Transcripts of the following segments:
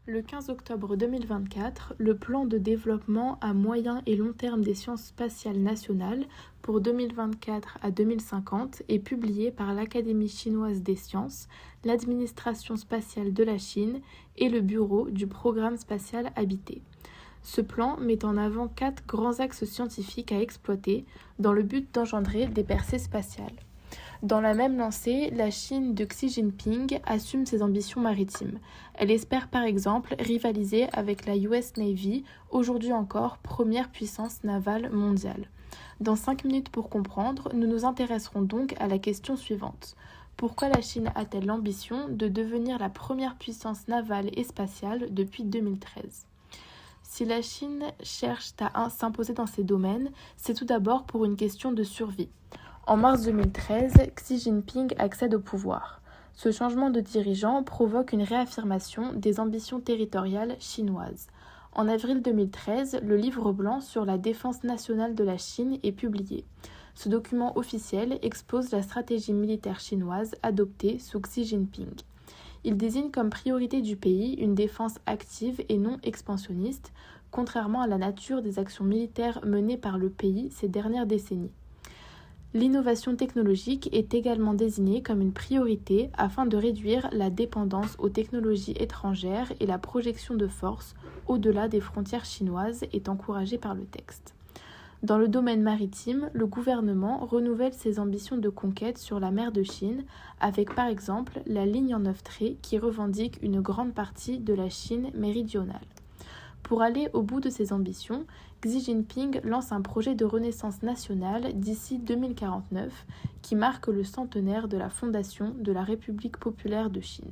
Le 15 octobre 2024, le plan de développement à moyen et long terme des sciences spatiales nationales pour 2024 à 2050 est publié par l'Académie chinoise des sciences, l'administration spatiale de la Chine et le bureau du programme spatial habité. Ce plan met en avant 4 grands axes scientifiques à exploiter dans le but d'engendrer des percées spatiales. Dans la même lancée, la Chine de Xi Jinping assume ses ambitions maritimes. Elle espère par exemple rivaliser avec la US Navy, aujourd'hui encore première puissance navale mondiale. Dans 5 minutes pour comprendre, nous nous intéresserons donc à la question suivante. Pourquoi la Chine a-t-elle l'ambition de devenir la première puissance navale et spatiale depuis 2013 ? Si la Chine cherche à s'imposer dans ces domaines, c'est tout d'abord pour une question de survie. En mars 2013, Xi Jinping accède au pouvoir. Ce changement de dirigeant provoque une réaffirmation des ambitions territoriales chinoises. En avril 2013, le livre blanc sur la défense nationale de la Chine est publié. Ce document officiel expose la stratégie militaire chinoise adoptée sous Xi Jinping. Il désigne comme priorité du pays une défense active et non expansionniste, contrairement à la nature des actions militaires menées par le pays ces dernières décennies. L'innovation technologique est également désignée comme une priorité afin de réduire la dépendance aux technologies étrangères et la projection de force au-delà des frontières chinoises est encouragée par le texte. Dans le domaine maritime, le gouvernement renouvelle ses ambitions de conquête sur la mer de Chine avec par exemple la ligne en 9 traits qui revendique une grande partie de la Chine méridionale. Pour aller au bout de ses ambitions, Xi Jinping lance un projet de renaissance nationale d'ici 2049 qui marque le centenaire de la fondation de la République populaire de Chine,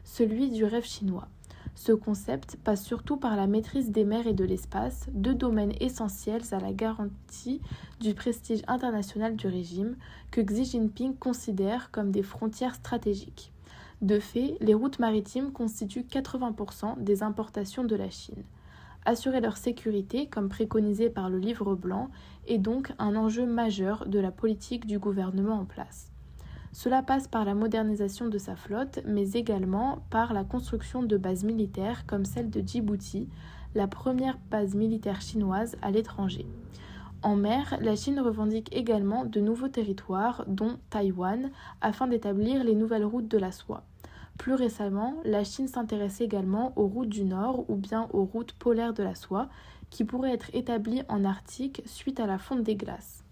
celui du rêve chinois. Ce concept passe surtout par la maîtrise des mers et de l'espace, 2 domaines essentiels à la garantie du prestige international du régime que Xi Jinping considère comme des frontières stratégiques. De fait, les routes maritimes constituent 80% des importations de la Chine. Assurer leur sécurité, comme préconisé par le livre blanc, est donc un enjeu majeur de la politique du gouvernement en place. Cela passe par la modernisation de sa flotte, mais également par la construction de bases militaires comme celle de Djibouti, la première base militaire chinoise à l'étranger. En mer, la Chine revendique également de nouveaux territoires, dont Taïwan, afin d'établir les nouvelles routes de la soie. Plus récemment, la Chine s'intéresse également aux routes du Nord ou bien aux routes polaires de la soie qui pourraient être établies en Arctique suite à la fonte des glaces.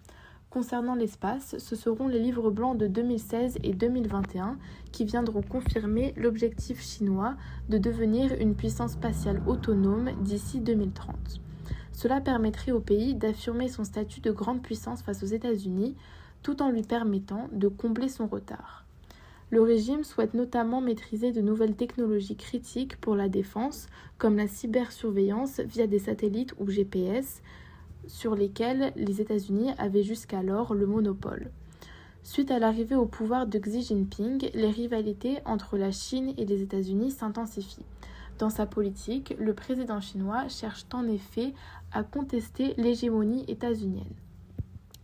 Concernant l'espace, ce seront les livres blancs de 2016 et 2021 qui viendront confirmer l'objectif chinois de devenir une puissance spatiale autonome d'ici 2030. Cela permettrait au pays d'affirmer son statut de grande puissance face aux États-Unis tout en lui permettant de combler son retard. Le régime souhaite notamment maîtriser de nouvelles technologies critiques pour la défense, comme la cybersurveillance via des satellites ou GPS, sur lesquels les États-Unis avaient jusqu'alors le monopole. Suite à l'arrivée au pouvoir de Xi Jinping, les rivalités entre la Chine et les États-Unis s'intensifient. Dans sa politique, le président chinois cherche en effet à contester l'hégémonie états-unienne.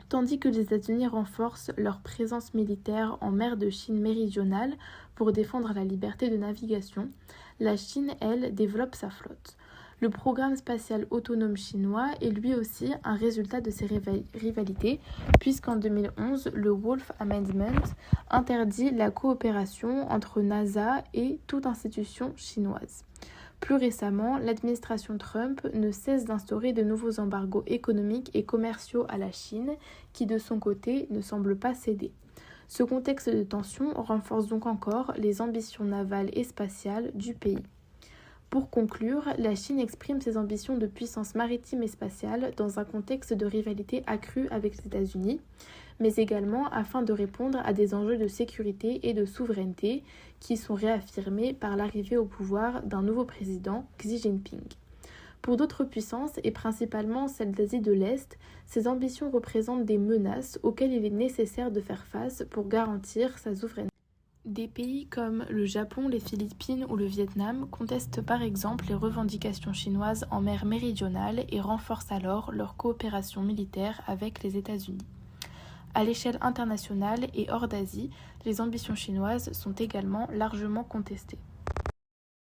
Tandis que les États-Unis renforcent leur présence militaire en mer de Chine méridionale pour défendre la liberté de navigation, la Chine, elle, développe sa flotte. Le programme spatial autonome chinois est lui aussi un résultat de ces rivalités, puisqu'en 2011, le Wolf Amendment interdit la coopération entre NASA et toute institution chinoise. Plus récemment, l'administration Trump ne cesse d'instaurer de nouveaux embargos économiques et commerciaux à la Chine, qui de son côté ne semble pas céder. Ce contexte de tension renforce donc encore les ambitions navales et spatiales du pays. Pour conclure, la Chine exprime ses ambitions de puissance maritime et spatiale dans un contexte de rivalité accrue avec les États-Unis, mais également afin de répondre à des enjeux de sécurité et de souveraineté qui sont réaffirmés par l'arrivée au pouvoir d'un nouveau président, Xi Jinping. Pour d'autres puissances, et principalement celles d'Asie de l'Est, ces ambitions représentent des menaces auxquelles il est nécessaire de faire face pour garantir sa souveraineté. Des pays comme le Japon, les Philippines ou le Vietnam contestent par exemple les revendications chinoises en mer méridionale et renforcent alors leur coopération militaire avec les États-Unis. À l'échelle internationale et hors d'Asie, les ambitions chinoises sont également largement contestées.